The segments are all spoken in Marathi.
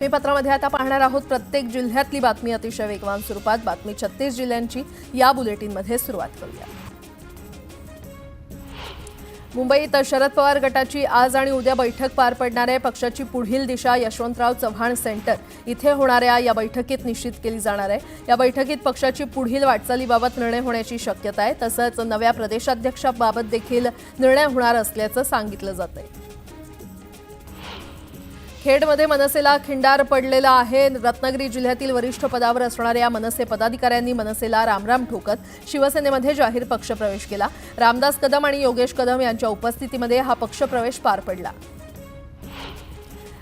मी पत्रामध्ये आता पाहणार आहोत प्रत्येक जिल्ह्यातली बातमी अतिशय वेगवान स्वरूपात। बातमी 36 जिल्ह्यांची या बुलेटिनमध्ये सुरुवात करूया। मुंबईत शरद पवार गटाची आज आणि उद्या बैठक पार पडणार आहे। पक्षाची पुढील दिशा यशवंतराव चव्हाण सेंटर इथे होणाऱ्या या बैठकीत निश्चित केली जाणार आहे। या बैठकीत पक्षाची पुढील वाटचालीबाबत निर्णय होण्याची शक्यता आहे। तसंच नव्या प्रदेशाध्यक्षाबाबत देखील निर्णय होणार असल्याचं सांगितलं जातंय। खेडमध्ये मनसेला खिंडार पडलेला आहे। रत्नागिरी जिल्ह्यातील वरिष्ठ पदावर असणाऱ्या मनसे पदाधिकाऱ्यांनी मनसेला रामराम ठोकत शिवसेनेमध्ये जाहीर पक्षप्रवेश केला। रामदास कदम आणि योगेश कदम यांच्या उपस्थितीमध्ये हा पक्षप्रवेश पार पडला।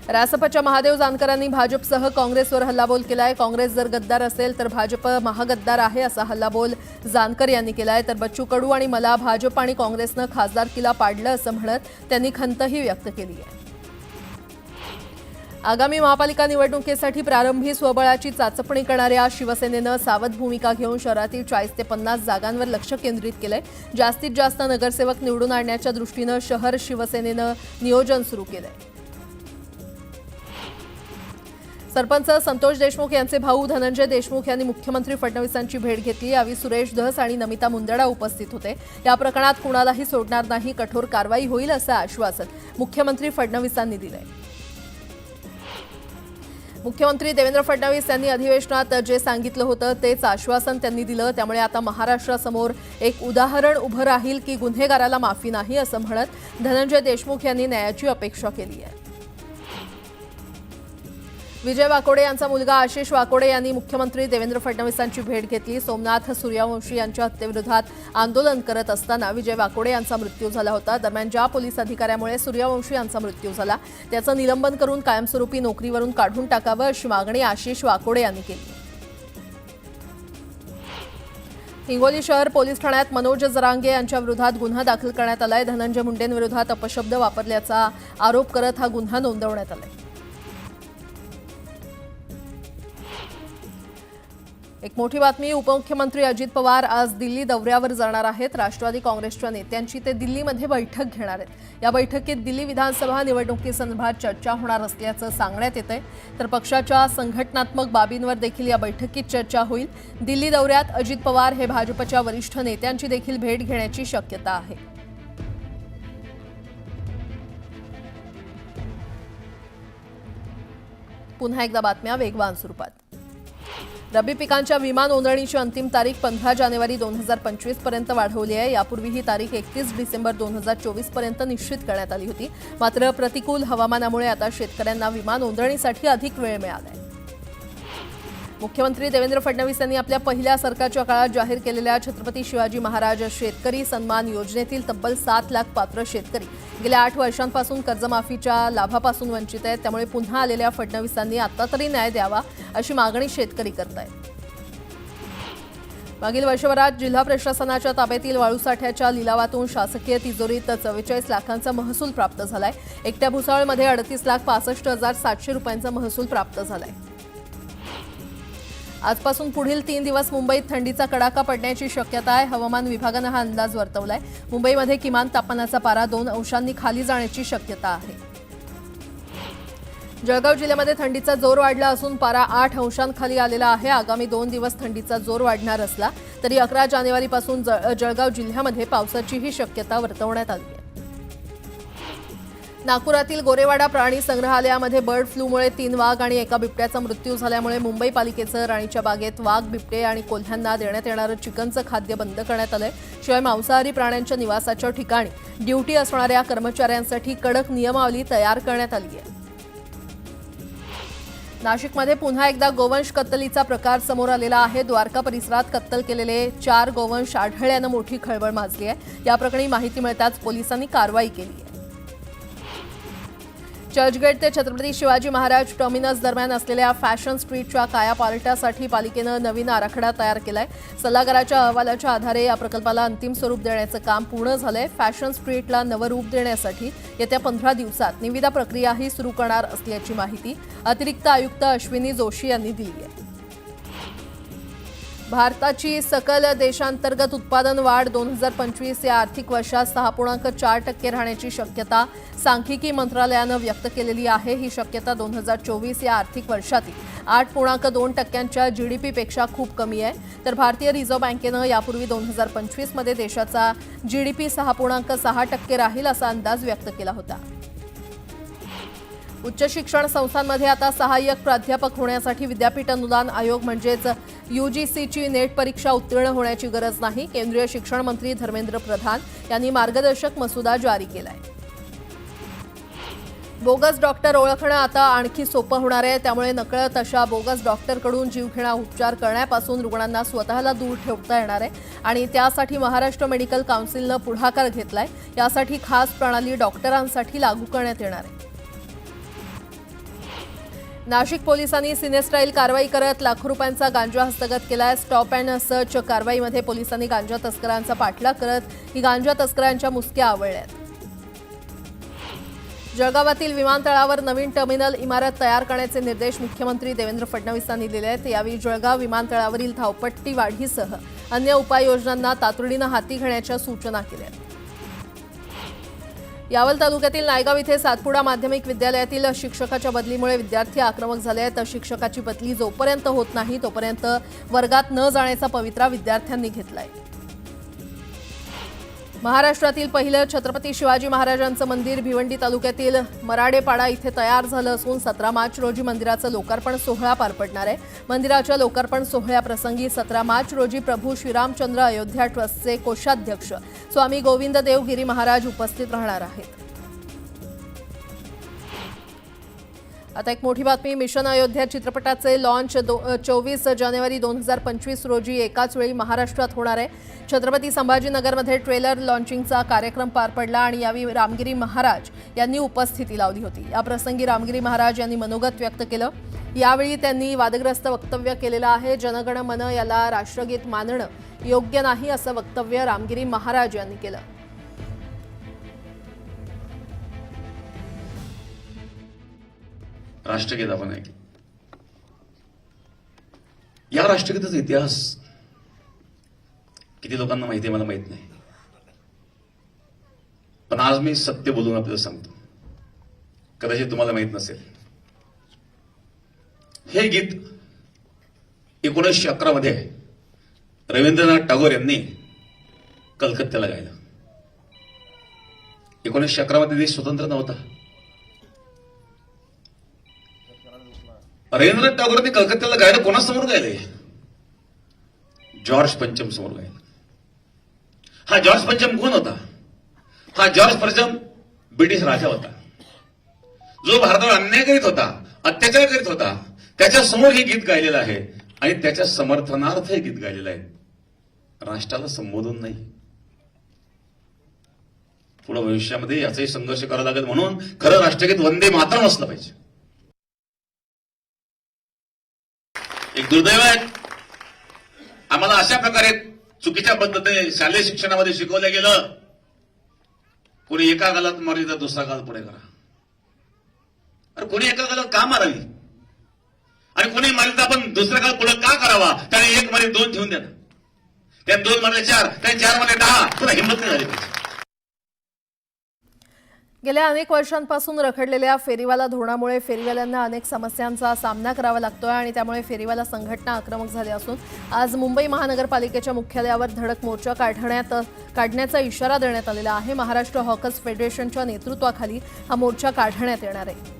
रासपच्या महादेव जानकरांनी भाजपसह काँग्रेसवर हल्लाबोल केलाय। काँग्रेस जर गद्दार असेल तर भाजप महागद्दार आहे असा हल्लाबोल जानकर यांनी केलाय। तर बच्चू कडू आणि मला भाजप आणि काँग्रेसनं खासदारकीला पाडलं असं म्हणत त्यांनी खंतही व्यक्त केली आहे। आगामी महापालिका निवडणुकीसाठी प्रारंभी स्वबळाची चाचपणी करणाऱ्या शिवसेनेनं सावध भूमिका घेऊन शहरातील 40 ते 50 जागांवर लक्ष केंद्रित केलंय। जास्तीत जास्त नगरसेवक निवडून आणण्याच्या दृष्टीनं शहर शिवसेनेनं नियोजन सुरू केलंय। सरपंच संतोष देशमुख यांचे भाऊ धनंजय देशमुख यांनी मुख्यमंत्री फडणवीसांची भेट घेतली। यावेळी सुरेश धस आणि नमिता मुंदडा उपस्थित होते। या प्रकरणात कुणालाही सोडणार नाही, कठोर कारवाई होईल असं आश्वासन मुख्यमंत्री फडणवीसांनी दिलंय। मुख्यमंत्री देवेंद्र फडणवीस यांनी अधिवेशनात जे सांगितलं होतं तेच आश्वासन त्यांनी दिलं। त्यामुळे आता महाराष्ट्रासमोर एक उदाहरण उभं राहील की गुन्हेगाराला माफी नाही असं म्हणत धनंजय देशमुख यांनी न्यायाची अपेक्षा केली आहे। विजय वाकोडे यांचा मुलगा आशिष वाकोडे यांनी मुख्यमंत्री देवेंद्र फडणवीसांची भेट घेतली। सोमनाथ सूर्यवंशी यांच्या हत्येविरोधात आंदोलन करत असताना विजय वाकोडे यांचा मृत्यू झाला होता। दरम्यान ज्या पोलीस अधिकाऱ्यामुळे सूर्यवंशी यांचा मृत्यू झाला त्याचं निलंबन करून कायमस्वरूपी नोकरीवरून काढून टाकावं अशी मागणी आशिष वाकोडे यांनी केली। हिंगोली शहर पोलीस ठाण्यात मनोज जरांगे यांच्या विरोधात गुन्हा दाखल करण्यात आलाय। धनंजय मुंडेंविरोधात अपशब्द वापरल्याचा आरोप करत हा गुन्हा नोंदवण्यात आलाय। एक मोठी बातमी, उपमुख्यमंत्री अजित पवार आज दिल्ली दौऱ्यावर जाणार आहेत। राष्ट्रवादी काँग्रेसच्या नेत्यांची ते दिल्लीमध्ये बैठक घेणार आहेत। या बैठकीत दिल्ली विधानसभा निवडणुकीसंदर्भात चर्चा होणार असल्याचं सांगण्यात येतंय। तर पक्षाच्या संघटनात्मक बाबींवर देखील या बैठकीत चर्चा होईल। दिल्ली दौऱ्यात अजित पवार हे भाजपच्या वरिष्ठ नेत्यांची देखील भेट घेण्याची शक्यता आहे। पुन्हा एकदा बातम्या वेगवान स्वरूपात। रब्बी पिकांच्या विमा नोंदणीची अंतिम तारीख 15 जानेवारी 2025 पर्यंत वाढवली आहे। यापूर्वी ही तारीख 31 डिसेंबर 2024 पर्यंत निश्चित करण्यात आली होती। मात्र प्रतिकूल हवामानामुळे आता शेतकऱ्यांना विमा नोंदणीसाठी अधिक वेळ मिळाला आहे। मुख्यमंत्री देवेंद्र फडणवीस यांनी आपल्या पहिल्या सरकारच्या काळात जाहीर केलेल्या छत्रपती शिवाजी महाराज शेतकरी सन्मान योजनेतील तब्बल 7 लाख पात्र शेतकरी गेल्या 8 वर्षांपासून कर्जमाफीच्या लाभापासून वंचित आहेत। त्यामुळे पुन्हा आलेल्या फडणवीसांनी आता तरी न्याय द्यावा अशी मागणी शेतकरी करतायत। मागील वर्षभरात जिल्हा प्रशासनाच्या ताब्यातील वाळूसाठ्याच्या लिलावातून शासकीय तिजोरीत 44 लाखांचा महसूल प्राप्त झालाय। एकट्या भुसावळमध्ये 38,65,700 रुपयांचा महसूल प्राप्त झालाय। आजपासून पुढील 3 दिवस मुंबईत थंडीचा कडाका पडण्याची शक्यता आहे। हवामान विभागानं हा अंदाज वर्तवलाय। मुंबईमध्ये किमान तापमानाचा पारा 2 अंशांनी खाली जाण्याची शक्यता आहे। जळगाव जिल्ह्यामध्ये थंडीचा जोर वाढला असून पारा 8 अंशांखाली आलेला आहे। आगामी 2 दिवस थंडीचा जोर वाढणार असला तरी 11 जानेवारीपासून जळगाव जिल्ह्यामध्ये पावसाचीही शक्यता वर्तवण्यात आली आहे। नागपुरातील गोरेवाडा प्राणी संग्रहालयामध्ये बर्ड फ्लूमुळे 3 वाघ आणि एका बिबट्याचा मृत्यू झाल्यामुळे मुंबई पालिकेचं राणीच्या बागेत वाघ, बिबटे आणि कोल्ह्यांना देण्यात येणारं चिकनचं खाद्य बंद करण्यात आलंय। शिवाय मांसाहारी प्राण्यांच्या निवासाच्या ठिकाणी ड्युटी असणाऱ्या कर्मचाऱ्यांसाठी कडक नियमावली तयार करण्यात आली आहे। नाशिकमध्ये पुन्हा एकदा गोवंश कत्तलीचा प्रकार समोर आलेला आहे। द्वारका परिसरात कत्तल केलेले 4 गोवंश आढळल्यानं मोठी खळबळ माजली आहे। या प्रकरणी माहिती मिळताच पोलिसांनी कारवाई केली आहे। चर्चगेट ते छत्रपती शिवाजी महाराज टर्मिनस दरम्यान असलेल्या फॅशन स्ट्रीटच्या कायापालटासाठी पालिकेनं नवीन आराखडा तयार केलाय। सल्लागाराच्या अहवालाच्या आधारे या प्रकल्पाला अंतिम स्वरूप देण्याचं काम पूर्ण झालंय। फॅशन स्ट्रीटला नवं रूप देण्यासाठी येत्या 15 दिवसात निविदा प्रक्रियाही सुरू करणार असल्याची माहिती अतिरिक्त आयुक्त अश्विनी जोशी यांनी दिली आहे। भारताची सकल देशांतर्गत उत्पादन वाढ 2025 या आर्थिक वर्षात 6.4% राहण्याची शक्यता सांख्यिकी मंत्रालयानं व्यक्त केलेली आहे. ही शक्यता 2024 या आर्थिक वर्षातील 8.2%च्या जीडीपीपेक्षा खूप कमी आहे. तर भारतीय रिझर्व्ह बँकेनं यापूर्वी 2025 मध्ये देशाचा जीडीपी 6.6% राहील असा अंदाज व्यक्त केला होता. उच्च शिक्षण संस्थांमध्ये आता सहाय्यक प्राध्यापक होण्यासाठी विद्यापीठ अनुदान आयोग म्हणजेच यूजीसीची नेट परीक्षा उत्तीर्ण होण्याची गरज नाही. केंद्रीय शिक्षण मंत्री धर्मेंद्र प्रधान यांनी मार्गदर्शक मसुदा जारी केलाय. बोगस डॉक्टर ओळखणं आता आणखी सोपं होणार आहे. त्यामुळे नकळत अशा बोगस डॉक्टरकडून जीवघेणा उपचार करण्यापासून रुग्णांना स्वतःला दूर ठेवता येणार आहे आणि त्यासाठी महाराष्ट्र मेडिकल काउन्सिलनं पुढाकार घेतलाय. यासाठी खास प्रणाली डॉक्टरांसाठी लागू करण्यात येणार आहे. नाशिक पोलिसांनी सिनेस्टाईल कारवाई करत लाखो रुपयांचा गांजा हस्तगत केलाय. स्टॉप अँड सर्च कारवाईमध्ये पोलिसांनी गांजा तस्करांचा पाठलाग करत ही गांजा तस्करांच्या मुसक्या आवळल्यात. जळगावातील विमानतळावर नवीन टर्मिनल इमारत तयार करण्याचे निर्देश मुख्यमंत्री देवेंद्र फडणवीसांनी दिले आहेत. यावेळी जळगाव विमानतळावरील धावपट्टी वाढीसह अन्य उपाययोजनांना तातडीनं हाती घेण्याच्या सूचना केल्या. यावल तालुक्यातील नायगाव इथे सातपुडा माध्यमिक विद्यालयातील शिक्षकाच्या बदलीमुळे विद्यार्थी आक्रमक झाले आहेत. शिक्षकाची बदली जोपर्यंत होत नाही तोपर्यंत वर्गात न जाण्याचा पवित्रा विद्यार्थ्यांनी घेतलाय. महाराष्ट्रातील पहिलं छत्रपती शिवाजी महाराजांचं मंदिर भिवंडी तालुक्यातील मराडेपाडा इथे तयार झालं असून 17 मार्च रोजी मंदिराचं लोकार्पण सोहळा पार पडणार आहे. मंदिराच्या लोकार्पण सोहळ्याप्रसंगी 17 मार्च रोजी प्रभू श्रीरामचंद्र अयोध्या ट्रस्टचे कोषाध्यक्ष स्वामी गोविंद देव गिरी महाराज उपस्थित राहणार आहेत. आता एक मोठी बातमी. मिशन अयोध्या चित्रपटाचे लॉन्च 24 जानेवारी 2025 रोजी एकाच वेळी महाराष्ट्रात होणार आहे. छत्रपती संभाजीनगरमध्ये ट्रेलर लॉन्चिंगचा कार्यक्रम पार पडला आणि यावेळी रामगिरी महाराज यांनी उपस्थिती लावली होती. या प्रसंगी रामगिरी महाराज यांनी मनोगत व्यक्त केलं. यावेळी त्यांनी वादग्रस्त वक्तव्य केलेलं आहे. जनगण मन याला राष्ट्रगीत मानणं योग्य नाही असं वक्तव्य रामगिरी महाराज यांनी केलं. राष्ट्रगीत आपण ऐकलं. या राष्ट्रगीताचा इतिहास किती लोकांना माहिती आहे मला माहित नाही, पण आज मी सत्य बोलून आपल्याला सांगतो. कदाचित तुम्हाला माहित नसेल. हे गीत 1911 मध्ये रवींद्रनाथ टागोर यांनी कलकत्त्याला गायलं. 1911 मध्ये देश स्वतंत्र नव्हता. रवींद्रनाथ टागोरांनी कलकत्त्याला गायलं. कोणासमोर गायलंय? जॉर्ज पंचम समोर गायलं. हा जॉर्ज पंचम कोण होता? हा जॉर्ज पंचम ब्रिटिश राजा होता, जो भारतावर अन्याय करीत होता, अत्याचार करीत होता. त्याच्या समोर हे गीत गायलेलं आहे आणि त्याच्या समर्थनार्थ हे गीत गायलेलं आहे. राष्ट्राला संबोधून नाही. पुढे भविष्यामध्ये याचाही संघर्ष करावा लागेल. म्हणून खरं राष्ट्रगीत वंदे मातरम असलं पाहिजे. एक दुर्दैव आहे, आम्हाला अशा प्रकारे चुकीच्या पद्धतीने शालेय शिक्षणामध्ये शिकवलं गेलं. कोणी एका गालात मारली तर दुसरा गाल पुढे करा. अरे कोणी एका गालात का मारावी आणि कोणी मारली तर आपण दुसरा गाल पुढे का करावा? त्याने एक मारे 2 ठेवून द्या. त्या 2 मारले 4, त्याने 4 मारले 10. तुला हिंमत नाही झाली पाहिजे. गेल्या अनेक वर्षांपासून रखडलेल्या फेरीवाला धोरणामुळे फेरीवाल्यांना अनेक समस्यांचा सामना करावा लागतोय आणि त्यामुळे फेरीवाला संघटना आक्रमक झाली असून आज मुंबई महानगरपालिकेच्या मुख्यालयावर धडक मोर्चा काढण्याचा इशारा देण्यात आलेला आहे. महाराष्ट्र हॉकर्स फेडरेशनच्या नेतृत्वाखाली हा मोर्चा काढण्यात येणार आहे.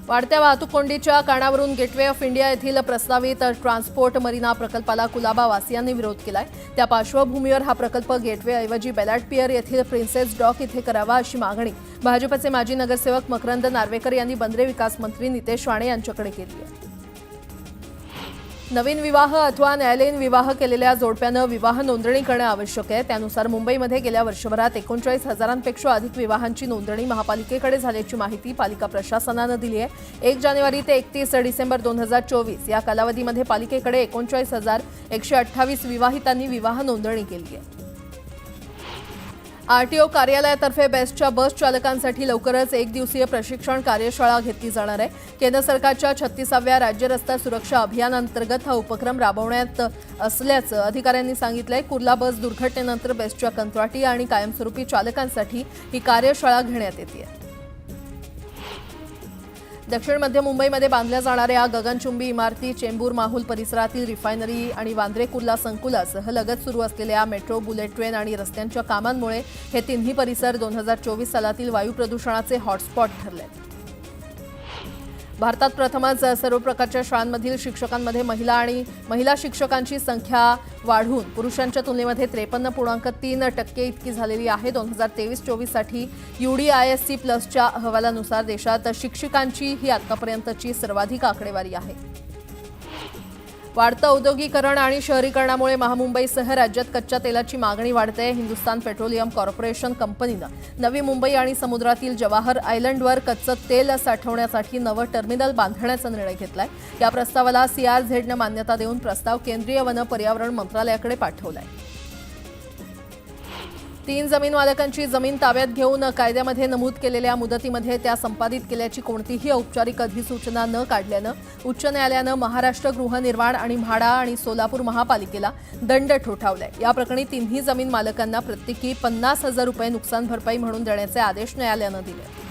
वाढत्या वाहतूक कोंडीच्या कारणावरून गेटवे ऑफ इंडिया येथील प्रस्तावित ट्रान्सपोर्ट मरीना प्रकल्पाला कुलाबा वासियांनी विरोध केलाय. त्या पार्श्वभूमीवर हा प्रकल्प गेटवेऐवजी बेलाट पियर येथील प्रिन्सेस डॉक इथे करावा अशी मागणी भाजपचे माजी नगरसेवक मकरंद नार्वेकर यांनी बंदरे विकास मंत्री नितेश राणे यांच्याकडे केली आहे. नवीन विवाह अथवा न्यायालयीन विवाह केलेल्या जोडप्यानं विवाह नोंदणी करणं आवश्यक आहे. त्यानुसार मुंबईमध्ये गेल्या वर्षभरात 39,000पेक्षा अधिक विवाहांची नोंदणी महापालिकेकडे झाल्याची माहिती पालिका प्रशासनानं दिली आहे. 1 जानेवारी ते 31 डिसेंबर 2024 या कालावधीमध्ये पालिकेकडे 39,128 विवाहितांनी विवाह नोंदणी केली आहे. आरटीओ कार्यालयातर्फे बेस्टच्या बस चालकांसाठी लवकरच एक दिवसीय प्रशिक्षण कार्यशाळा घेतली जाणार आहे. केंद्र सरकारच्या 36व्या राज्य रस्ता सुरक्षा अभियानांतर्गत हा उपक्रम राबवण्यात असल्याचं अधिकाऱ्यांनी सांगितलंय. कुर्ला बस दुर्घटनेनंतर बेस्टच्या कंत्राटी आणि कायमस्वरूपी चालकांसाठी ही कार्यशाळा घेण्यात येते. दक्षिण मध्य मुंबईमध्ये बांधल्या जाणाऱ्या गगनचुंबी इमारती, चेंबूर माहुल परिसरातील रिफायनरी आणि वांद्रे कुर्ला संकुलासह लगत सुरू असलेल्या मेट्रो, बुलेट ट्रेन आणि रस्त्यांच्या कामांमुळे हे तिन्ही परिसर 2024 सालातील वायू प्रदूषणाचे हॉटस्पॉट ठरले. भारतात प्रथमच सर्व प्रकारच्या शाळांमधील शिक्षकांमध्ये महिला शिक्षकांची संख्या वाढून पुरुषांच्या तुलनेमध्ये 53.3% इतकी झालेली आहे. 2023-24 साठी UDISC प्लसच्या अहवालानुसार देशात शिक्षकांची ही आतापर्यंतची सर्वाधिक आकडेवारी आहे. वाढतं औद्योगिकरण आणि शहरीकरणामुळे महामुंबईसह राज्यात कच्च्या तेलाची मागणी वाढते. हिंदुस्थान पेट्रोलियम कॉर्पोरेशन कंपनीनं नवी मुंबई आणि समुद्रातील जवाहर आयलंडवर कच्चं तेल साठवण्यासाठी नवं टर्मिनल बांधण्याचा निर्णय घेतलाय. या प्रस्तावाला CRZनं मान्यता देऊन प्रस्ताव केंद्रीय वन पर्यावरण मंत्रालयाकडे पाठवलाय. 3 जमीन मालकांची जमीन ताब्यात घेऊन कायद्यामध्ये नमूद केलेल्या मुदतीमध्ये त्या संपादित केल्याची कोणतीही औपचारिक अधिसूचना न काढल्यानं उच्च न्यायालयानं महाराष्ट्र गृहनिर्माण आणि म्हाडा आणि सोलापूर महापालिकेला दंड ठोठावलाय. या प्रकरणी तिन्ही जमीन मालकांना प्रत्येकी 50,000 रुपये नुकसान भरपाई म्हणून देण्याचे आदेश न्यायालयानं दिले.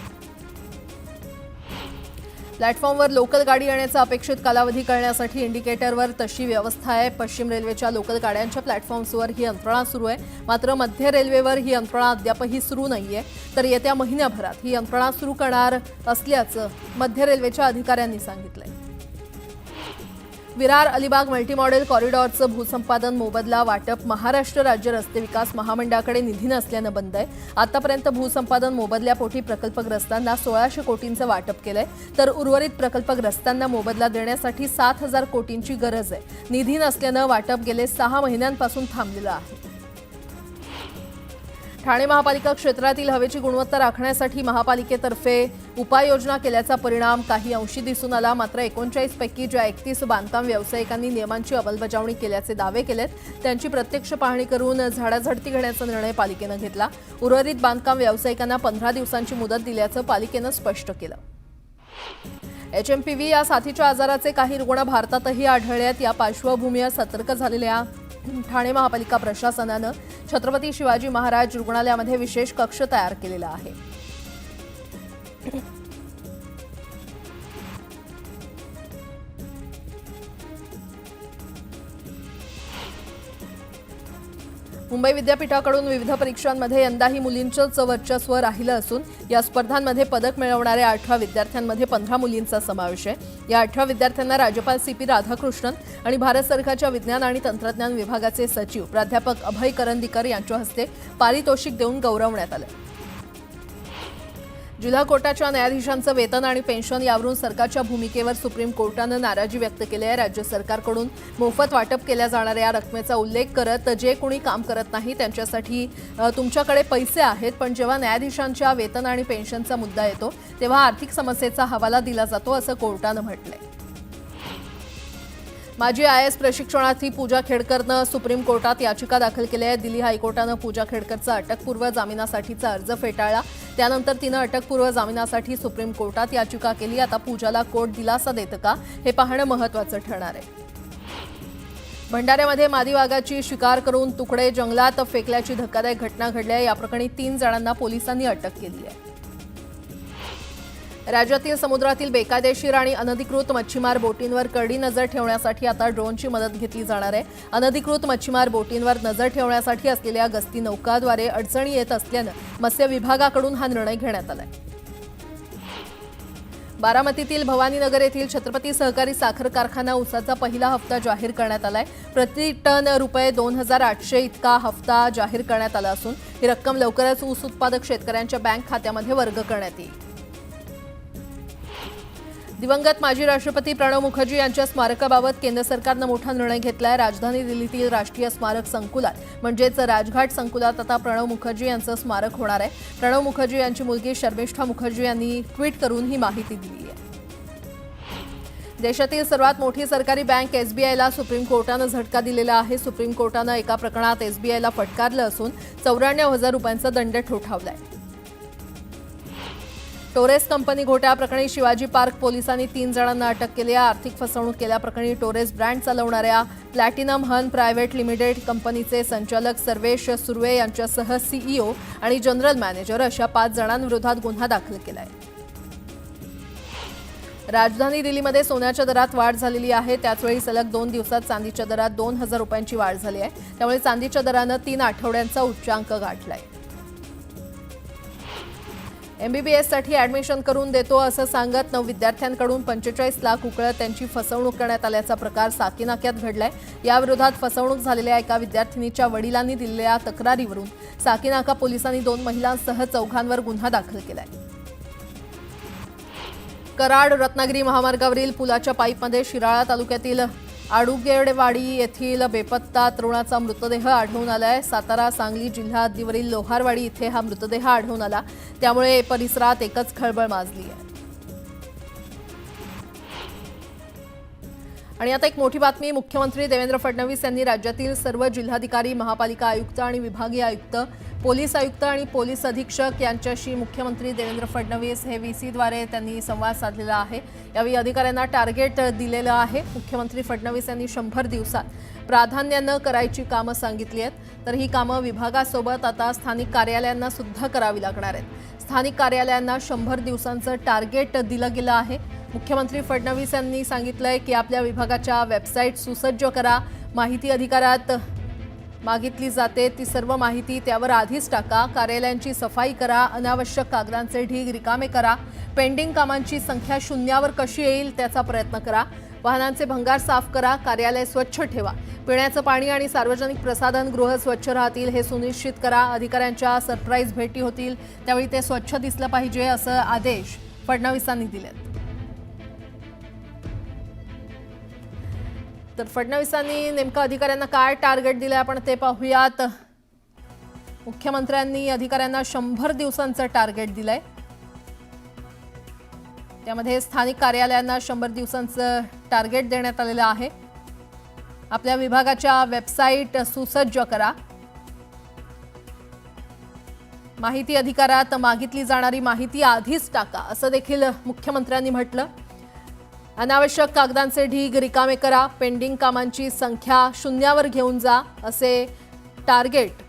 प्लॅटफॉर्मवर लोकल गाडी येण्याचा अपेक्षित कालावधी कळण्यासाठी इंडिकेटरवर तशी व्यवस्था आहे. पश्चिम रेल्वेच्या लोकल गाड्यांच्या प्लॅटफॉर्म्सवर ही यंत्रणा सुरू आहे. मात्र मध्य रेल्वेवर ही यंत्रणा अद्यापही सुरू नाहीये. तर येत्या महिन्याभरात ही यंत्रणा सुरू करणार असल्याचं मध्य रेल्वेच्या अधिकाऱ्यांनी सांगितलंय. विरार अलिबाग मल्टीमॉडेल कॉरिडॉरचं भूसंपादन मोबदला वाटप महाराष्ट्र राज्य रस्ते विकास महामंडळाकडे निधी नसल्यानं बंद आहे. आतापर्यंत भूसंपादन मोबदल्यापोटी प्रकल्पग्रस्तांना 1600 कोटींचं वाटप केलंय. तर उर्वरित प्रकल्पग्रस्तांना मोबदला देण्यासाठी 7,000 कोटींची गरज आहे. निधी नसल्यानं वाटप गेले 6 महिन्यांपासून थांबलेलं आहे. ठाणे महापालिका क्षेत्रातील हवेची गुणवत्ता राखण्यासाठी महापालिकेतर्फे उपाययोजना केल्याचा परिणाम काही अंशी दिसून आला. मात्र 39 पैकी ज्या 31 बांधकाम व्यावसायिकांनी नियमांची अंमलबजावणी केल्याचे दावे केलेत त्यांची प्रत्यक्ष पाहणी करून झाडाझडती घेण्याचा निर्णय पालिकेनं घेतला. उर्वरित बांधकाम व्यावसायिकांना 15 दिवसांची मुदत दिल्याचं पालिकेनं स्पष्ट केलं. HMPV या साथीच्या आजाराचे काही रुग्ण भारतातही आढळल्यात. या पार्श्वभूमीवर सतर्क झालेल्या ठाणे महापालिका प्रशासनानं छत्रपती शिवाजी महाराज रुग्णालयामध्ये विशेष कक्ष तयार केलेला आहे. मुंबई विद्यापीठाकडून विविध परीक्षांमध्ये यंदाही मुलींचंच वर्चस्व राहिलं असून या स्पर्धांमध्ये पदक मिळवणाऱ्या 18 विद्यार्थ्यांमध्ये 15 मुलींचा समावेश आहे. या 18 विद्यार्थ्यांना राज्यपाल CP राधाकृष्णन आणि भारत सरकारच्या विज्ञान आणि तंत्रज्ञान विभागाचे सचिव प्राध्यापक अभय करंदीकर यांच्या हस्ते पारितोषिक देऊन गौरवण्यात आलं. जिल्हा कोर्टाच्या न्यायाधीशांचं वेतन आणि पेन्शन यावरून सरकारच्या भूमिकेवर सुप्रीम कोर्टानं नाराजी व्यक्त केली आहे. राज्य सरकारकडून मोफत वाटप केल्या जाणाऱ्या रकमेचा उल्लेख करत जे कोणी काम करत नाही त्यांच्यासाठी तुमच्याकडे पैसे आहेत, पण जेव्हा न्यायाधीशांच्या वेतन आणि पेन्शनचा मुद्दा येतो तेव्हा आर्थिक समस्येचा हवाला दिला जातो असं कोर्टानं म्हटलंय. माजी IAS प्रशिक्षणार्थी पूजा खेडकरनं सुप्रीम कोर्टात याचिका दाखल केली आहे. दिल्ली हायकोर्टानं पूजा खेडकरचा अटकपूर्व जामिनासाठीचा अर्ज फेटाळला. त्यानंतर तिनं अटकपूर्व जामिनासाठी सुप्रीम कोर्टात याचिका केली. आता पूजाला कोर्ट दिलासा देतं का हे पाहणं महत्त्वाचं ठरणार आहे. भंडाऱ्यामध्ये मादी वाघाची शिकार करून तुकडे जंगलात फेकल्याची धक्कादायक घटना घडली आहे. या प्रकरणी 3 जणांना पोलिसांनी अटक केली आहे. राज्यातील समुद्रातील बेकायदेशीर आणि अनधिकृत मच्छीमार बोटींवर करडी नजर ठेवण्यासाठी आता ड्रोनची मदत घेतली जाणार आहे. अनधिकृत मच्छीमार बोटींवर नजर ठेवण्यासाठी असलेल्या गस्ती नौकाद्वारे अडचणी येत असल्यानं मत्स्य विभागाकडून हा निर्णय घेण्यात आलाय. बारामतीतील भवानीनगर येथील छत्रपती सहकारी साखर कारखाना ऊसाचा पहिला हप्ता जाहीर करण्यात आलाय. प्रति टन रुपये 2,800 इतका हप्ता जाहीर करण्यात आला असून ही रक्कम लवकरच ऊस उत्पादक शेतकऱ्यांच्या बँक खात्यामध्ये वर्ग करण्यात येईल. दिवंगत माजी राष्ट्रपती प्रणव मुखर्जी यांच्या स्मारकाबाबत केंद्र सरकारनं मोठा निर्णय घेतलाय. राजधानी दिल्लीतील राष्ट्रीय स्मारक संकुलात म्हणजेच राजघाट संकुलात आता प्रणव मुखर्जी यांचं स्मारक होणार आहे. प्रणव मुखर्जी यांची मुलगी शर्मिष्ठा मुखर्जी यांनी ट्विट करून ही माहिती दिली आहे. देशातील सर्वात मोठी सरकारी बँक एसबीआयला सुप्रीम कोर्टानं झटका दिलेला आहे. सुप्रीम कोर्टानं एका प्रकरणात एसबीआयला फटकारलं असून 94,000 रुपयांचा दंड ठोठावलाय. टोरेस कंपनी घोटाळ्याप्रकरणी शिवाजी पार्क पोलिसांनी 3 जणांना अटक केली आहे. आर्थिक फसवणूक केल्याप्रकरणी टोरेस ब्रँड चालवणाऱ्या प्लॅटिनम हन प्रायव्हेट लिमिटेड कंपनीचे संचालक सर्वेश सुर्वे यांच्यासह सीईओ आणि जनरल मॅनेजर अशा 5 जणांविरोधात गुन्हा दाखल केला आहे. राजधानी दिल्लीमध्ये सोन्याच्या दरात वाढ झालेली आहे. त्याचवेळी सलग 2 दिवसात चांदीच्या दरात 2,000 रुपयांची वाढ झाली आहे. त्यामुळे चांदीच्या दरानं 3 आठवड्यांचा उच्चांक गाठलाय. एमबीबीएससाठी ॲडमिशन करून देतो असं सांगत 9 विद्यार्थ्यांकडून 45 लाख उकळत त्यांची फसवणूक करण्यात आल्याचा प्रकार साकीनाक्यात घडलाय. याविरोधात फसवणूक झालेल्या एका विद्यार्थिनीच्या वडिलांनी दिलेल्या तक्रारीवरून साकीनाका पोलिसांनी 2 महिलांसह 4 गुन्हा दाखल केलाय. कराड रत्नागिरी महामार्गावरील पुलाच्या पाईपमध्ये शिराळा तालुक्यातील आडुगेडवाडी येथील बेपत्ता तरुणाचा मृतदेह आढळून आलाय. सातारा सांगली जिल्हा हद्दीवरील लोहारवाडी इथे हा मृतदेह आढळून आला. त्यामुळे परिसरात एकच खळबळ माजली आहे. आणि आता एक मोठी बातमी. मुख्यमंत्री देवेंद्र फडणवीस यांनी राज्यातील सर्व जिल्हाधिकारी, महापालिका आयुक्त आणि विभागीय आयुक्त, पोलीस आयुक्त आणि पोलीस अधीक्षक यांच्याशी मुख्यमंत्री देवेंद्र फडणवीस हे व्हीसीद्वारे त्यांनी संवाद साधलेला आहे. यावेळी अधिकाऱ्यांना टार्गेट दिलेलं आहे. मुख्यमंत्री फडणवीस यांनी 100 दिवसात प्राधान्यानं करायची कामं सांगितली आहेत. तर ही कामं विभागासोबत आता स्थानिक कार्यालयांना सुद्धा करावी लागणार आहेत. स्थानिक कार्यालयांना 100 दिवसांचं टार्गेट दिलं गेलं आहे. मुख्यमंत्री फडणवीस यांनी सांगितलंय की आपल्या विभागाच्या वेबसाईट सुसज्ज करा. माहिती अधिकारात मागितली जाते ती सर्व माहिती त्यावर आधीच टाका. कार्यालयांची सफाई करा. अनावश्यक कागदांचे ढीग रिकामे करा. पेंडिंग कामांची संख्या 0वर कशी येईल त्याचा प्रयत्न करा. वाहनांचे भंगार साफ करा. कार्यालय स्वच्छ ठेवा. पिण्याचं पाणी आणि सार्वजनिक प्रसाधन गृह स्वच्छ राहतील हे सुनिश्चित करा. अधिकाऱ्यांच्या सरप्राईज भेटी होतील त्यावेळी ते स्वच्छ दिसलं पाहिजे असं आदेश फडणवीसांनी दिलेत. तर फडणवीसांनी नेमकं अधिकाऱ्यांना काय टार्गेट दिलंय आपण ते पाहूयात. मुख्यमंत्र्यांनी अधिकाऱ्यांना 100 दिवसांचं टार्गेट दिलंय. त्यामध्ये स्थानिक कार्यालयांना 100 दिवसांचं टार्गेट देण्यात आलेलं आहे. आपल्या विभागाच्या वेबसाईट सुसज्ज करा. माहिती अधिकारात मागितली जाणारी माहिती आधीच टाका असं देखील मुख्यमंत्र्यांनी म्हटलं. अनावश्यक कागदांचे ढीग रिकामे करा. पेंडिंग कामांची संख्या 0वर घेऊन जा असे टार्गेट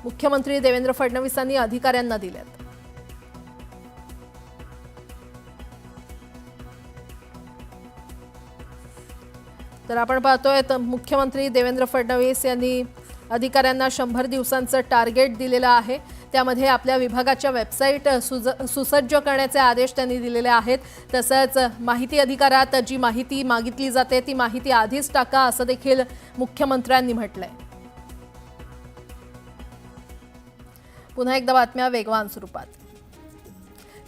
मुख्यमंत्री देवेंद्र फडणवीसांनी अधिकाऱ्यांना दिलेत. तर आपण पाहतोय तर मुख्यमंत्री देवेंद्र फडणवीस यांनी अधिकाऱ्यांना 100 दिवसांचं टार्गेट दिलेलं आहे. त्यामध्ये आपल्या विभागाच्या वेबसाईट सुसज्ज करण्याचे आदेश त्यांनी दिलेले आहेत. तसंच माहिती अधिकारात जी माहिती मागितली जाते ती माहिती आधीच टाका असं देखील मुख्यमंत्र्यांनी म्हटलंय. पुन्हा एकदा बातम्या वेगवान स्वरूपात.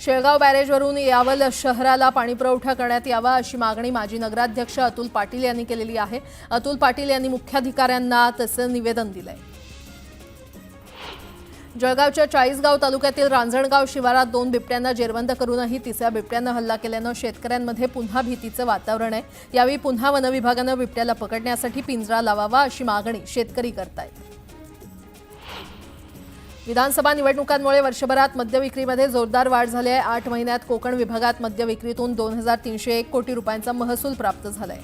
शेळगाव बॅरेजवरून यावल शहराला पाणीपुरवठा करण्यात यावा अशी मागणी माजी नगराध्यक्ष अतुल पाटील यांनी केलेली आहे. अतुल पाटील यांनी मुख्याधिकाऱ्यांना तसं निवेदन दिलंय. जळगावच्या चाळीसगाव तालुक्यातील रांजणगाव शिवारात 2 बिबट्यांना जेरबंद करूनही 3ऱ्या बिबट्यानं हल्ला केल्यानं शेतकऱ्यांमध्ये पुन्हा भीतीचं वातावरण आहे. यावेळी पुन्हा वनविभागानं बिबट्याला पकडण्यासाठी पिंजरा लावावा अशी मागणी शेतकरी करतायत. विधानसभा निवडणुकांमुळे वर्षभरात मद्यविक्रीमध्ये जोरदार वाढ झाली आहे. 8 महिन्यात कोकण विभागात मद्यविक्रीतून 2,301 कोटी रुपयांचा महसूल प्राप्त झालाय.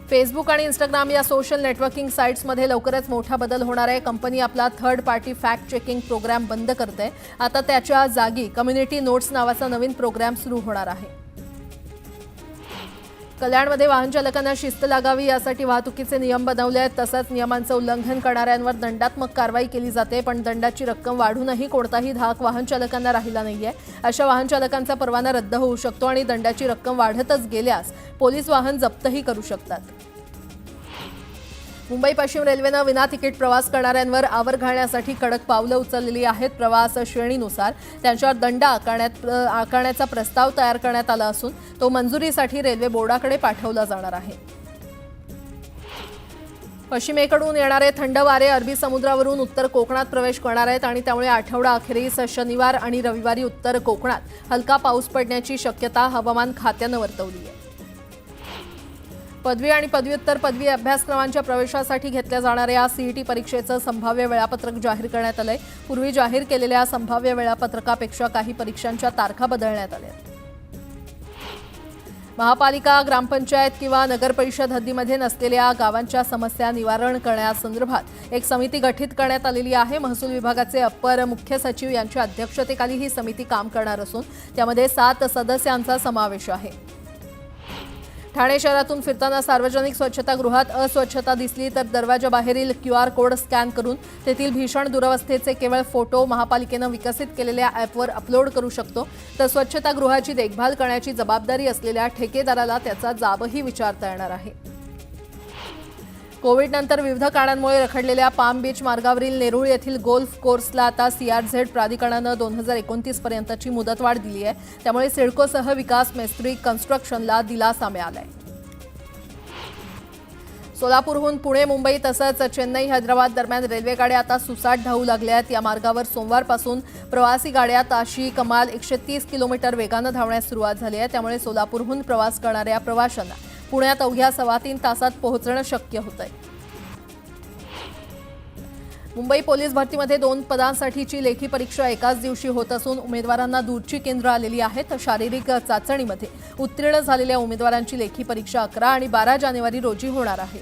फेसबुक आणि इंस्टाग्राम या सोशल नेटवर्किंग साईट्समध्ये लवकरच मोठा बदल होणार आहे. कंपनी आपला third party fact checking program बंद करते. आता त्याच्या जागी कम्युनिटी नोट्स नावाचा नवीन प्रोग्राम सुरू होणार आहे. कल्याणमध्ये वाहन चालकांना शिस्त लागावी यासाठी वाहतुकीचे नियम बनवले आहेत. तसंच नियमांचं उल्लंघन करणाऱ्यांवर दंडात्मक कारवाई केली जाते. पण दंडाची रक्कम वाढूनही कोणताही धाक वाहन चालकांना राहिला नाहीये. अशा वाहन चालकांचा परवाना रद्द होऊ शकतो आणि दंडाची रक्कम वाढतच गेल्यास पोलीस वाहन जप्तही करू शकतात. मुंबई पश्चिम रेल्वेनं विना तिकीट प्रवास करणाऱ्यांवर आवर घालण्यासाठी कडक पावलं उचललेली आहेत. प्रवास श्रेणीनुसार त्यांच्यावर दंड आकारण्याचा प्रस्ताव तयार करण्यात आला असून तो मंजुरीसाठी रेल्वे बोर्डाकडे पाठवला जाणार आहे. पश्चिमेकडून येणारे थंड वारे अरबी समुद्रावरून उत्तर कोकणात प्रवेश करणार आहेत आणि त्यामुळे आठवडा अखेरीस शनिवार आणि रविवारी उत्तर कोकणात हलका पाऊस पडण्याची शक्यता हवामान खात्यानं वर्तवली आहे. पदवी आणि पदव्युत्तर पदवी अभ्यासक्रमांच्या प्रवेशासाठी घेतल्या जाणाऱ्या सीईटी परीक्षेचं संभाव्य वेळापत्रक जाहीर करण्यात आलंय. पूर्वी जाहीर केलेल्या संभाव्य वेळापत्रकापेक्षा काही परीक्षांच्या तारखा बदलण्यात आल्या. महापालिका, ग्रामपंचायत किंवा नगरपरिषद हद्दीमध्ये नसलेल्या गावांच्या समस्या निवारण करण्यासंदर्भात एक समिती गठीत करण्यात आलेली आहे. महसूल विभागाचे अप्पर मुख्य सचिव यांच्या अध्यक्षतेखाली ही समिती काम करणार असून त्यामध्ये 7 सदस्यांचा समावेश आहे. ठाणे शहरातून फिरताना सार्वजनिक स्वच्छतागृहात अस्वच्छता दिसली तर दरवाजाबाहेरील QR कोड स्कॅन करून तेथील भीषण दुरवस्थेचे केवळ फोटो महापालिकेनं विकसित केलेल्या ॲपवर अपलोड करू शकतो. तर स्वच्छतागृहाची देखभाल करण्याची जबाबदारी असलेल्या ठेकेदाराला त्याचा जाबही विचारता येणार आहे. कोविडनंतर विविध कारणांमुळे रखडलेल्या पाम बीच मार्गावरील नेरूळ येथील गोल्फ कोर्सला आता CRZ प्राधिकरणानं 2029 पर्यंतची मुदतवाढ दिली आहे. त्यामुळे सिडकोसह विकास मेस्त्री कन्स्ट्रक्शनला दिलासा मिळालाय. सोलापूरहून पुणे, मुंबई तसंच चेन्नई, हैदराबाद दरम्यान रेल्वे गाड्या आता सुसाट धावू लागल्या आहेत. या मार्गावर सोमवारपासून प्रवासी गाड्या ताशी कमाल 130 किलोमीटर वेगानं धावण्यास सुरुवात झाली आहे. त्यामुळे सोलापूरहून प्रवास करणाऱ्या प्रवाशांना पुण्यात अवघ्या 3.25 तासात पोहोचणं शक्य होतंय. मुंबई पोलीस भरतीमध्ये 2 पदांसाठीची लेखी परीक्षा एकाच दिवशी होत असून उमेदवारांना दूरची केंद्र आलेली आहेत. शारीरिक चाचणीमध्ये उत्तीर्ण झालेल्या उमेदवारांची लेखी परीक्षा 11 आणि 12 जानेवारी रोजी होणार आहे.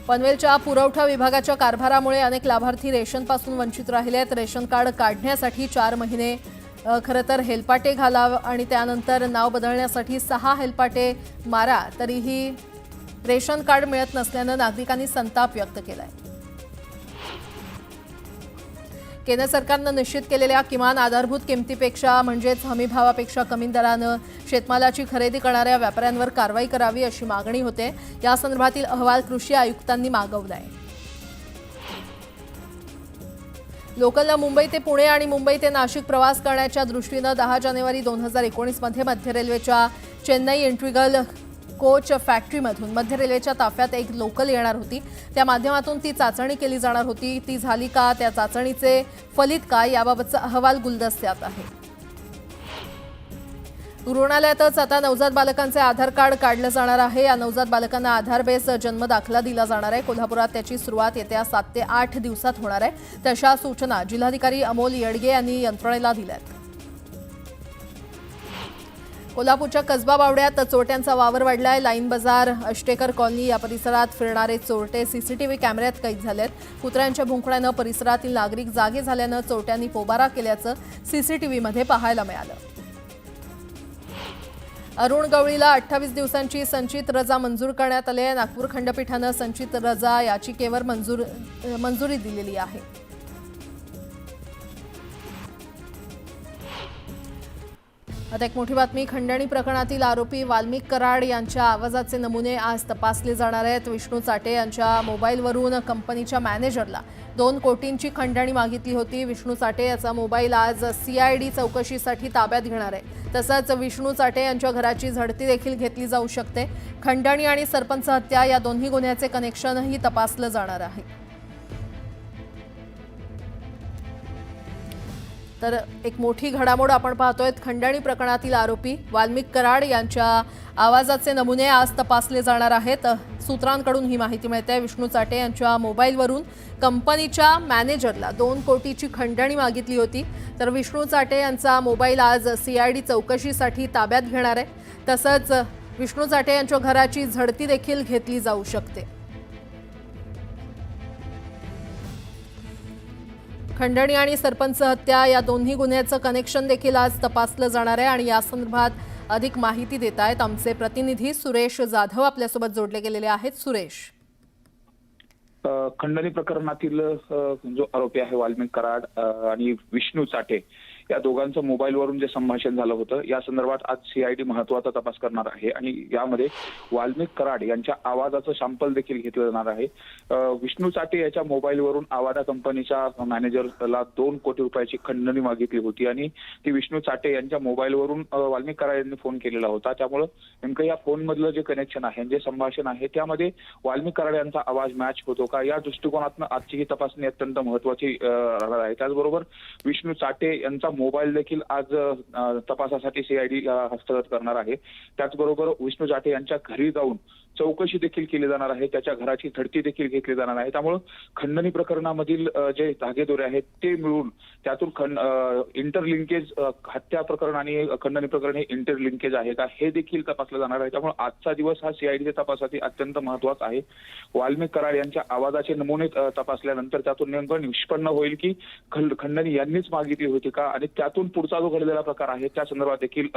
पनवेलच्या पुरवठा विभागाच्या कारभारामुळे अनेक लाभार्थी रेशनपासून वंचित राहिले आहेत. रेशन कार्ड काढण्यासाठी 4 महिने खरं तर हेलपाटे घाला आणि त्यानंतर नाव बदलण्यासाठी 6 हेलपाटे मारा तरीही रेशन कार्ड मिळत नसल्यानं नागरिकांनी संताप व्यक्त केलाय. केंद्र सरकारनं निश्चित केलेल्या किमान आधारभूत किमतीपेक्षा म्हणजेच हमीभावापेक्षा कमी दरानं शेतमालाची खरेदी करणाऱ्या व्यापाऱ्यांवर कारवाई करावी अशी मागणी होते. या संदर्भातील अहवाल कृषी आयुक्तांनी मागवलाय. लोकलला मुंबई ते पुणे आणि मुंबई ते नाशिक प्रवास करण्याच्या दृष्टीनं 10 जानेवारी 2019 मध्ये मध्य रेल्वेच्या चेन्नई इंट्रिगल कोच फॅक्टरीमधून मध्य रेल्वेच्या ताफ्यात एक लोकल येणार होती. त्या माध्यमातून ती चाचणी केली जाणार होती. ती झाली का, त्या चाचणीचे फलित काय याबाबतचा अहवाल गुलदस्त्यात आहे. रुग्णालयातच आता नवजात बालकांचे आधार कार्ड काढलं जाणार आहे. या नवजात बालकांना आधार बेस जन्म दाखला दिला जाणार आहे. कोल्हापुरात त्याची सुरुवात येत्या 7 ते 8 दिवसात होणार आहे. तशा सूचना जिल्हाधिकारी अमोल येडगे यांनी यंत्रणेला दिल्यात. कोल्हापूरच्या कसबा बावड्यात चोरट्यांचा वावर वाढलाय. लाईन बाजार, अष्टेकर कॉलनी या परिसरात फिरणारे चोरटे CCTV कॅमेऱ्यात कैद झालेत. कुत्र्यांच्या भुंकण्यानं परिसरातील नागरिक जागे झाल्यानं चोरट्यांनी पोबारा केल्याचं CCTVमध्ये पाहायला मिळालं. अरुण गवळीला 28 दिवसांची संचित रजा मंजूर करण्यात आली आहे. नागपूर खंडपीठानं संचित रजा याचिकेवर मंजुरी दिलेली आहे. आता एक मोठी बातमी. खंडणी प्रकरणातील आरोपी वाल्मिक कराड यांच्या आवाजाचे नमुने आज तपासले जाणार आहेत. विष्णू चाटे यांच्या मोबाईलवरून कंपनीच्या मॅनेजरला 2 कोटींची खंडणी मागितली होती. विष्णू चाटे याचा मोबाईल आज CID चौकशीसाठी ताब्यात घेणार आहे. तसंच विष्णू चाटे यांच्या घराची झडती देखील घेतली जाऊ शकते. खंडणी आणि सरपंच हत्या या दोन्ही गुन्ह्याचे कनेक्शनही तपासलं जाणार आहे. तर एक मोठी घडामोड आपण पाहतोय. खंडणी प्रकरणातील आरोपी वाल्मिक कराड यांच्या आवाजाचे नमुने आज तपासले जाणार आहेत. सूत्रांकडून ही माहिती मिळते. विष्णू चाटे यांच्या मोबाईलवरून कंपनीच्या मॅनेजरला 2 कोटीची खंडणी मागितली होती. तर विष्णू चाटे यांचा मोबाईल आज CID चौकशीसाठी ताब्यात घेणार आहे. तसंच विष्णू चाटे यांच्या घराची झडती देखील घेतली जाऊ शकते. खंडणी आणि सरपंच हत्या या दोन्ही गुन्ह्याचं कनेक्शन देखील आज तपासलं जाणार आहे. आणि या संदर्भात अधिक माहिती देत आहेत आमचे प्रतिनिधी सुरेश जाधव आपल्यासोबत जोडले गेलेले आहेत. सुरेश, खंडणी प्रकरणातील जो आरोपी आहे वाल्मिक कराड आणि विष्णू चाटे या दोघांचं मोबाईलवरून जे संभाषण झालं होतं या संदर्भात आज सीआयडी महत्त्वाचा तपास करणार आहे आणि यामध्ये वाल्मिक कराड यांच्या आवाजाचं सॅम्पल देखील घेतलं जाणार आहे। विष्णू चाटे याच्या मोबाईलवरून आवाडा कंपनीच्या मॅनेजरला 2 कोटी रुपयाची खंडणी मागितली होती आणि ती विष्णू चाटे यांच्या मोबाईलवरून वाल्मिक कराड यांनी फोन केलेला होता। त्यामुळे नेमकं या फोनमधलं जे कनेक्शन आहे, जे संभाषण आहे त्यामध्ये वाल्मिक कराड यांचा आवाज मॅच होतो का, या दृष्टिकोनातून आजची ही तपासणी अत्यंत महत्त्वाची राहणार आहे। त्याचबरोबर विष्णू चाटे यांचा मोबाईल देखील आज तपासासाठी सीआयडी हस्तगत करणार आहे। त्याचबरोबर विष्णू चाटे यांच्या घरी जाऊन चौकशी देखील केली जाणार आहे, त्याच्या घराची झडती देखील घेतली जाणार आहे। त्यामुळे खंडणी प्रकरणामधील जे धागेदोरे आहेत ते मिळून त्यातून इंटरलिंकेज हत्या प्रकरण आणि खंडणी प्रकरण हे इंटरलिंकेज आहे का हे देखील तपासलं जाणार आहे। त्यामुळे आजचा दिवस हा सीआयडीच्या तपासासाठी अत्यंत महत्त्वाचा आहे। वाल्मिक कराड यांच्या आवाजाचे नमुने तपासल्यानंतर त्यातून नेमकं निष्पन्न होईल की खंडणी यांनीच मागितली होती का आणि त्यातून पुढचा जो घडलेला प्रकार आहे त्या संदर्भात देखील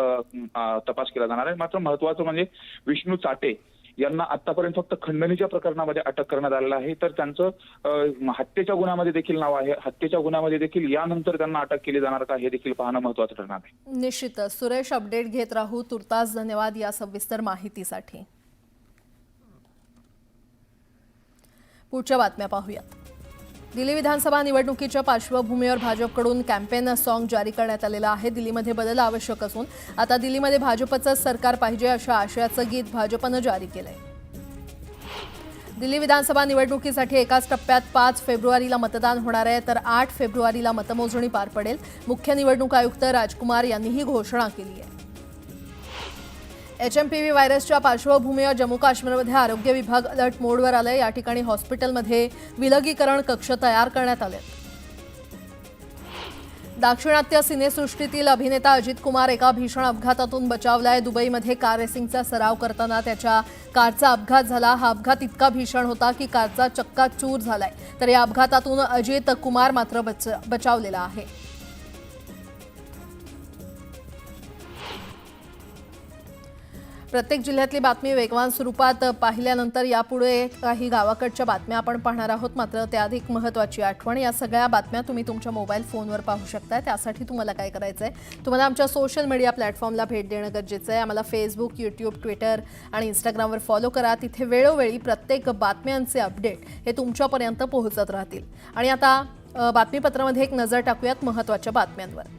तपास केला जाणार आहे। मात्र महत्त्वाचं म्हणजे विष्णू चाटे यांना आतापर्यंत फक्त खंडणीच्या प्रकरणामध्ये अटक करण्यात आलेलं आहे, तर त्यांचं हत्येच्या गुन्ह्यामध्ये देखील नाव आहे। हत्येच्या गुन्ह्यामध्ये देखील यानंतर त्यांना अटक केली जाणार का हे देखील पाहणं महत्त्वाचं ठरणार आहे। निश्चितच सुरेश, अपडेट घेत राहू। तुर्तास धन्यवाद या सविस्तर माहितीसाठी। पुढच्या बातम्या पाहूयात। दिल्ली विधानसभा निवडणुकीच्या पार्श्वभूमीवर भाजपकडून कॅम्पेन सॉन्ग जारी करण्यात आलेलं आहे। दिल्लीमध्ये बदल आवश्यक असून आता दिल्लीमध्ये भाजपचं सरकार पाहिजे अशा आशयाचं गीत भाजपनं जारी केलंय। दिल्ली विधानसभा निवडणुकीसाठी एकाच टप्प्यात 5 फेब्रुवारीला मतदान होणार आहे, तर 8 फेब्रुवारीला मतमोजणी पार पडेल। मुख्य निवडणूक आयुक्त राजकुमार यांनी ही घोषणा केली आहे। HMPV व्हायरसच्या पार्श्वभूमीवर जम्मू काश्मीरमध्ये आरोग्य विभाग अलर्ट मोडवर आलंय। या ठिकाणी हॉस्पिटलमध्ये विलगीकरण कक्ष तयार करण्यात आले। दाक्षिणात्य सिनेसृष्टीतील अभिनेता अजित कुमार एका भीषण अपघातातून बचावलाय। दुबईमध्ये कार रेसिंगचा सराव करताना त्याच्या कारचा अपघात झाला। हा अपघात इतका भीषण होता की कारचा चक्काचूर झालाय, तर या अपघातातून अजित कुमार मात्र बचावलेला आहे। प्रत्येक जिल्ह्यातली बातमी वेगवान स्वरूपात पाहिल्यानंतर यापुढे काही गावाकडच्या बातम्या आपण पाहणार आहोत। मात्र त्याआधी महत्त्वाची आठवण, या सगळ्या बातम्या तुम्ही तुमच्या मोबाईल फोनवर पाहू शकता। त्यासाठी तुम्हाला काय करायचं आहे, तुम्हाला आमच्या सोशल मीडिया प्लॅटफॉर्मला भेट देणं गरजेचं आहे। आम्हाला फेसबुक, यूट्यूब, ट्विटर आणि इंस्टाग्रामवर फॉलो करा। तिथे वेळोवेळी प्रत्येक बातम्यांचे अपडेट हे तुमच्यापर्यंत पोहोचत राहतील। आणि आता बातमीपत्रामध्ये एक नजर टाकूयात महत्त्वाच्या बातम्यांवर।